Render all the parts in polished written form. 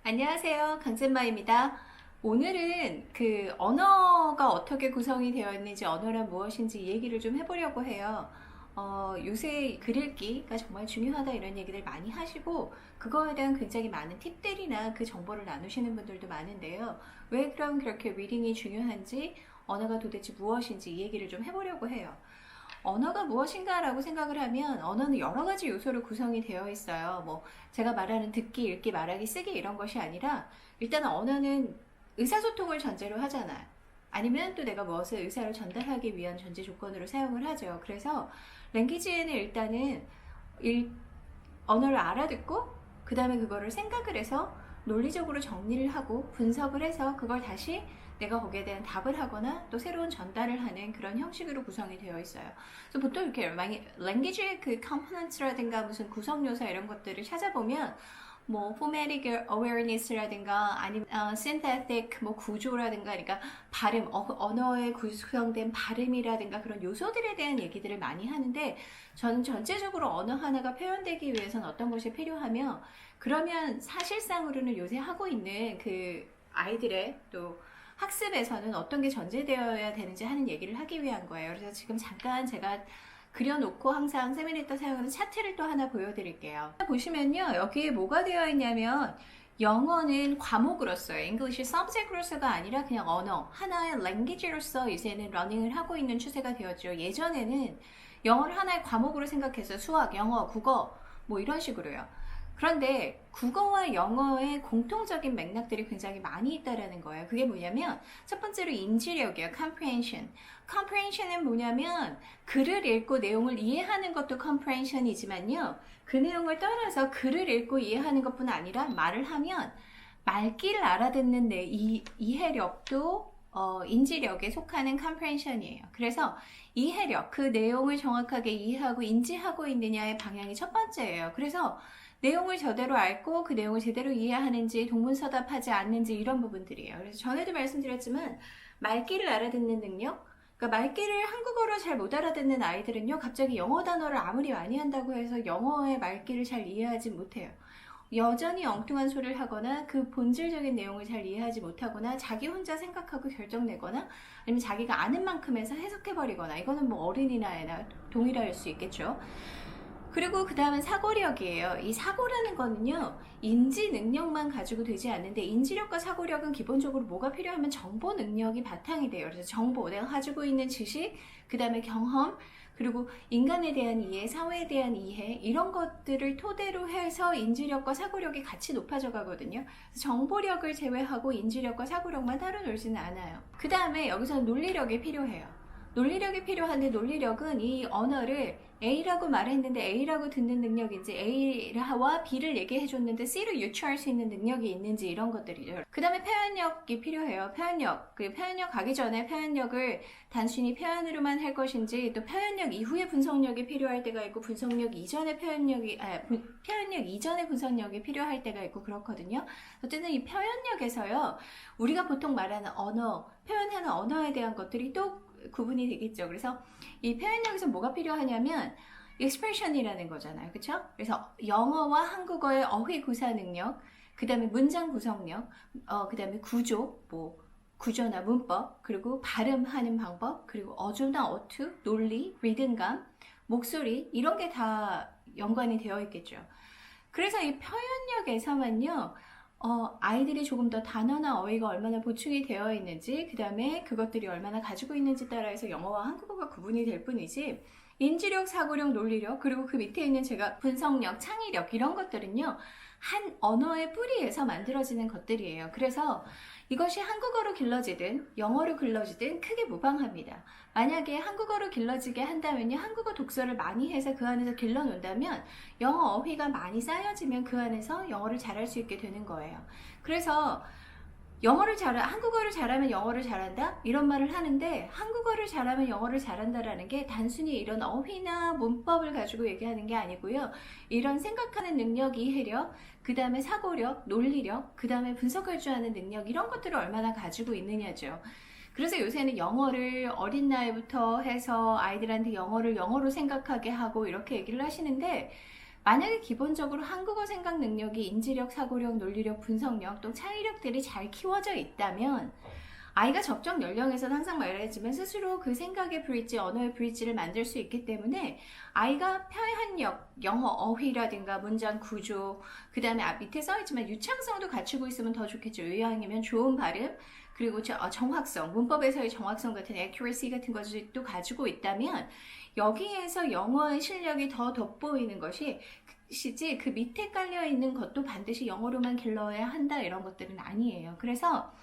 안녕하세요. 강쌤마입니다. 오늘은 그 언어가 어떻게 구성이 되어 있는지, 언어란 무엇인지 이 얘기를 좀 해보려고 해요. 요새 글 읽기가 정말 중요하다 이런 얘기들 많이 하시고, 그거에 대한 굉장히 많은 팁들이나 그 정보를 나누시는 분들도 많은데요. 왜 그럼 그렇게 리딩이 중요한지, 언어가 도대체 무엇인지 이 얘기를 좀 해보려고 해요. 언어가 무엇인가라고 생각을 하면 언어는 여러 가지 요소로 구성이 되어 있어요. 뭐 제가 말하는 듣기, 읽기, 말하기, 쓰기 이런 것이 아니라 일단 언어는 의사소통을 전제로 하잖아요. 아니면 또 내가 무엇을 의사를 전달하기 위한 전제 조건으로 사용을 하죠. 그래서 랭귀지에는 일단은 언어를 알아듣고 그 다음에 그거를 생각을 해서 논리적으로 정리를 하고 분석을 해서 그걸 다시 내가 거기에 대한 답을 하거나 또 새로운 전달을 하는 그런 형식으로 구성이 되어 있어요. 그래서 보통 이렇게 랭귀지의 그 컴포넌트라든가 무슨 구성 요소 이런 것들을 찾아보면 뭐 phonetic awareness라든가 아니면 synthetic 뭐 구조라든가 그러니까 발음 언어의 구성된 발음이라든가 그런 요소들에 대한 얘기들을 많이 하는데 저는 전체적으로 언어 하나가 표현되기 위해서는 어떤 것이 필요하며 그러면 사실상으로는 요새 하고 있는 그 아이들의 또 학습에서는 어떤 게 전제되어야 되는지 하는 얘기를 하기 위한 거예요. 그래서 지금 잠깐 제가 그려놓고 항상 세미나에 사용하는 차트를 또 하나 보여드릴게요. 보시면요, 여기에 뭐가 되어 있냐면 영어는 과목으로서요. English subject로서가 아니라 그냥 언어, 하나의 language로서 이제는 러닝을 하고 있는 추세가 되었죠. 예전에는 영어를 하나의 과목으로 생각해서 수학, 영어, 국어 뭐 이런 식으로요. 그런데 국어와 영어의 공통적인 맥락들이 굉장히 많이 있다라는 거예요. 그게 뭐냐면 첫 번째로 인지력이에요. comprehension. comprehension은 뭐냐면 글을 읽고 내용을 이해하는 것도 comprehension이지만요. 그 내용을 따라서 글을 읽고 이해하는 것뿐 아니라 말을 하면 말귀를 알아듣는 이해력도 인지력에 속하는 comprehension이에요. 그래서 이해력, 그 내용을 정확하게 이해하고 인지하고 있느냐의 방향이 첫 번째예요. 그래서 내용을 제대로 알고 그 내용을 제대로 이해하는지 동문서답하지 않는지 이런 부분들이에요. 그래서 전에도 말씀드렸지만 말귀를 알아듣는 능력, 그러니까 말귀를 한국어로 잘 못 알아듣는 아이들은요, 갑자기 영어 단어를 아무리 많이 한다고 해서 영어의 말귀를 잘 이해하지 못해요. 여전히 엉뚱한 소리를 하거나 그 본질적인 내용을 잘 이해하지 못하거나 자기 혼자 생각하고 결정내거나 아니면 자기가 아는 만큼 해서 해석해버리거나 이거는 뭐 어린이나 애나 동일할 수 있겠죠. 그리고 그 다음은 사고력이에요. 이 사고라는 거는요, 인지 능력만 가지고 되지 않는데 인지력과 사고력은 기본적으로 뭐가 필요하면 정보 능력이 바탕이 돼요. 그래서 정보, 내가 가지고 있는 지식, 그 다음에 경험, 그리고 인간에 대한 이해, 사회에 대한 이해 이런 것들을 토대로 해서 인지력과 사고력이 같이 높아져 가거든요. 정보력을 제외하고 인지력과 사고력만 따로 놀지는 않아요. 그 다음에 여기서는 논리력이 필요해요. 논리력이 필요한데 논리력은 이 언어를 A라고 말했는데 A라고 듣는 능력인지 A와 B를 얘기해줬는데 C를 유추할 수 있는 능력이 있는지 이런 것들이죠. 그 다음에 표현력이 필요해요. 표현력. 그 표현력 가기 전에 표현력을 단순히 표현으로만 할 것인지 또 표현력 이후에 분석력이 필요할 때가 있고 분석력 이전에 표현력 이전에 분석력이 필요할 때가 있고 그렇거든요. 어쨌든 이 표현력에서요. 우리가 보통 말하는 언어, 표현하는 언어에 대한 것들이 또 구분이 되겠죠. 그래서 이 표현력에서 뭐가 필요하냐면 expression이라는 거잖아요. 그렇죠? 그래서 영어와 한국어의 어휘 구사 능력, 그 다음에 문장 구성력, 그 다음에 구조, 뭐 구조나 문법, 그리고 발음하는 방법, 그리고 어조나 어투, 논리, 리듬감, 목소리 이런 게 다 연관이 되어 있겠죠. 그래서 이 표현력에서만요. 아이들이 조금 더 단어나 어휘가 얼마나 보충이 되어 있는지, 그 다음에 그것들이 얼마나 가지고 있는지 따라서 영어와 한국어가 구분이 될 뿐이지, 인지력, 사고력, 논리력, 그리고 그 밑에 있는 제가 분석력, 창의력, 이런 것들은요, 한 언어의 뿌리에서 만들어지는 것들이에요. 그래서 이것이 한국어로 길러지든 영어로 길러지든 크게 무방합니다. 만약에 한국어로 길러지게 한다면요, 한국어 독서를 많이 해서 그 안에서 길러 놓는다면 영어 어휘가 많이 쌓여지면 그 안에서 영어를 잘할 수 있게 되는 거예요. 그래서 한국어를 잘하면 영어를 잘한다? 이런 말을 하는데 한국어를 잘하면 영어를 잘한다라는 게 단순히 이런 어휘나 문법을 가지고 얘기하는 게 아니고요. 이런 생각하는 능력, 이해력, 그 다음에 사고력, 논리력, 그 다음에 분석할 줄 아는 능력 이런 것들을 얼마나 가지고 있느냐죠. 그래서 요새는 영어를 어린 나이부터 해서 아이들한테 영어를 영어로 생각하게 하고 이렇게 얘기를 하시는데 만약에 기본적으로 한국어 생각 능력이 인지력, 사고력, 논리력, 분석력, 또 창의력들이 잘 키워져 있다면 아이가 적정 연령에서는 항상 말했지만 스스로 그 생각의 브릿지, 언어의 브릿지를 만들 수 있기 때문에 아이가 표현력, 영어 어휘라든가 문장 구조, 그 다음에 밑에 써있지만 유창성도 갖추고 있으면 더 좋겠죠. 의왕이면 좋은 발음, 그리고 정확성, 문법에서의 정확성 같은 accuracy 같은 것도 가지고 있다면 여기에서 영어의 실력이 더 돋보이는 것이 시지 그 밑에 깔려있는 것도 반드시 영어로만 길러야 한다 이런 것들은 아니에요. 그래서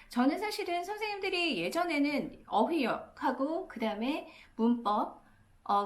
저는 사실은 선생님들이 예전에는 어휘하고 그 다음에 문법,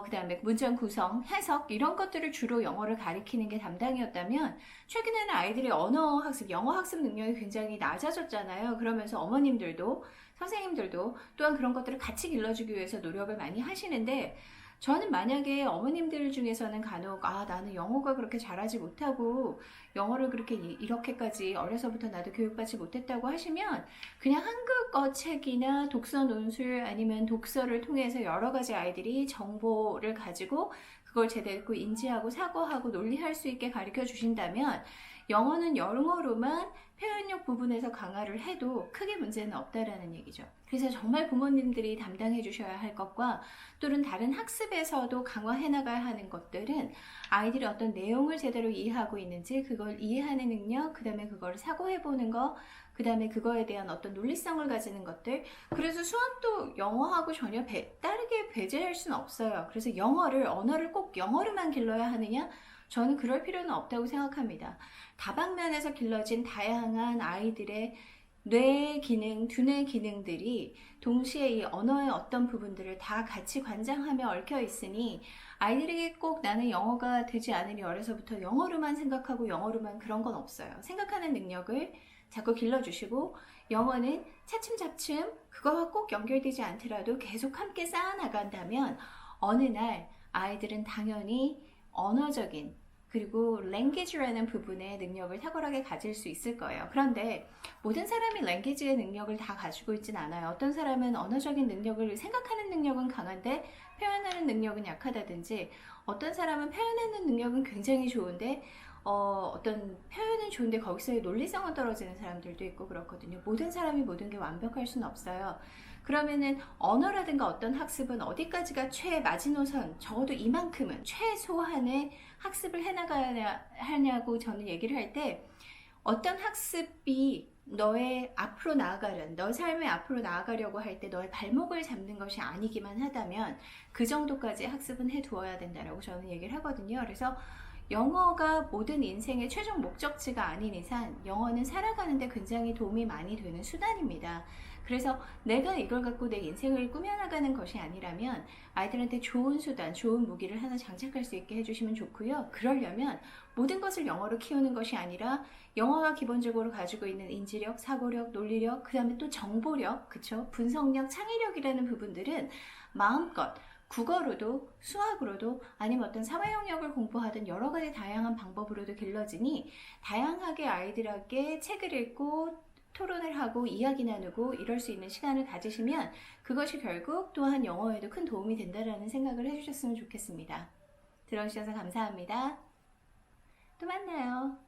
그 다음에 문장 구성, 해석 이런 것들을 주로 영어를 가리키는 게 담당이었다면 최근에는 아이들의 언어 학습, 영어 학습 능력이 굉장히 낮아졌잖아요. 그러면서 어머님들도 선생님들도 또한 그런 것들을 같이 길러주기 위해서 노력을 많이 하시는데 저는 만약에 어머님들 중에서는 간혹 나는 영어가 그렇게 잘하지 못하고 영어를 그렇게 이렇게까지 어려서부터 나도 교육받지 못했다고 하시면 그냥 한국어 책이나 독서 논술 아니면 독서를 통해서 여러 가지 아이들이 정보를 가지고 그걸 제대로 인지하고 사고하고 논리할 수 있게 가르쳐 주신다면 영어는 영어로만 표현력 부분에서 강화를 해도 크게 문제는 없다라는 얘기죠. 그래서 정말 부모님들이 담당해 주셔야 할 것과 또는 다른 학습에서도 강화해 나가야 하는 것들은 아이들이 어떤 내용을 제대로 이해하고 있는지 그걸 이해하는 능력, 그 다음에 그걸 사고해 보는 거, 그 다음에 그거에 대한 어떤 논리성을 가지는 것들. 그래서 수학도 영어하고 전혀 다르게 배제할 수는 없어요. 그래서 언어를 꼭 영어로만 길러야 하느냐? 저는 그럴 필요는 없다고 생각합니다. 다방면에서 길러진 다양한 아이들의 뇌 기능, 두뇌 기능들이 동시에 이 언어의 어떤 부분들을 다 같이 관장하며 얽혀 있으니 아이들에게 꼭 나는 영어가 되지 않으니 어려서부터 영어로만 생각하고 영어로만 그런 건 없어요. 생각하는 능력을 자꾸 길러주시고 영어는 차츰차츰 그거와 꼭 연결되지 않더라도 계속 함께 쌓아나간다면 어느 날 아이들은 당연히 언어적인 그리고 language라는 부분의 능력을 탁월하게 가질 수 있을 거예요. 그런데 모든 사람이 language의 능력을 다 가지고 있진 않아요. 어떤 사람은 언어적인 능력을 생각하는 능력은 강한데 표현하는 능력은 약하다든지 어떤 사람은 표현하는 능력은 굉장히 좋은데 어떤 표현은 좋은데 거기서의 논리성은 떨어지는 사람들도 있고 그렇거든요. 모든 사람이 모든 게 완벽할 수는 없어요. 그러면은 언어라든가 어떤 학습은 어디까지가 마지노선, 적어도 이만큼은 최소한의 학습을 해나가야 하냐고 저는 얘기를 할 때 어떤 학습이 너의 앞으로 나아가는, 너 삶의 앞으로 나아가려고 할 때 너의 발목을 잡는 것이 아니기만 하다면 그 정도까지 학습은 해두어야 된다라고 저는 얘기를 하거든요. 그래서 영어가 모든 인생의 최종 목적지가 아닌 이상 영어는 살아가는데 굉장히 도움이 많이 되는 수단입니다. 그래서 내가 이걸 갖고 내 인생을 꾸며나가는 것이 아니라면 아이들한테 좋은 수단, 좋은 무기를 하나 장착할 수 있게 해주시면 좋고요. 그러려면 모든 것을 영어로 키우는 것이 아니라 영어가 기본적으로 가지고 있는 인지력, 사고력, 논리력, 그 다음에 또 정보력, 그쵸? 분석력, 창의력이라는 부분들은 마음껏 국어로도 수학으로도 아니면 어떤 사회 영역을 공부하든 여러 가지 다양한 방법으로도 길러지니 다양하게 아이들에게 책을 읽고 토론을 하고 이야기 나누고 이럴 수 있는 시간을 가지시면 그것이 결국 또한 영어에도 큰 도움이 된다라는 생각을 해주셨으면 좋겠습니다. 들어주셔서 감사합니다. 또 만나요.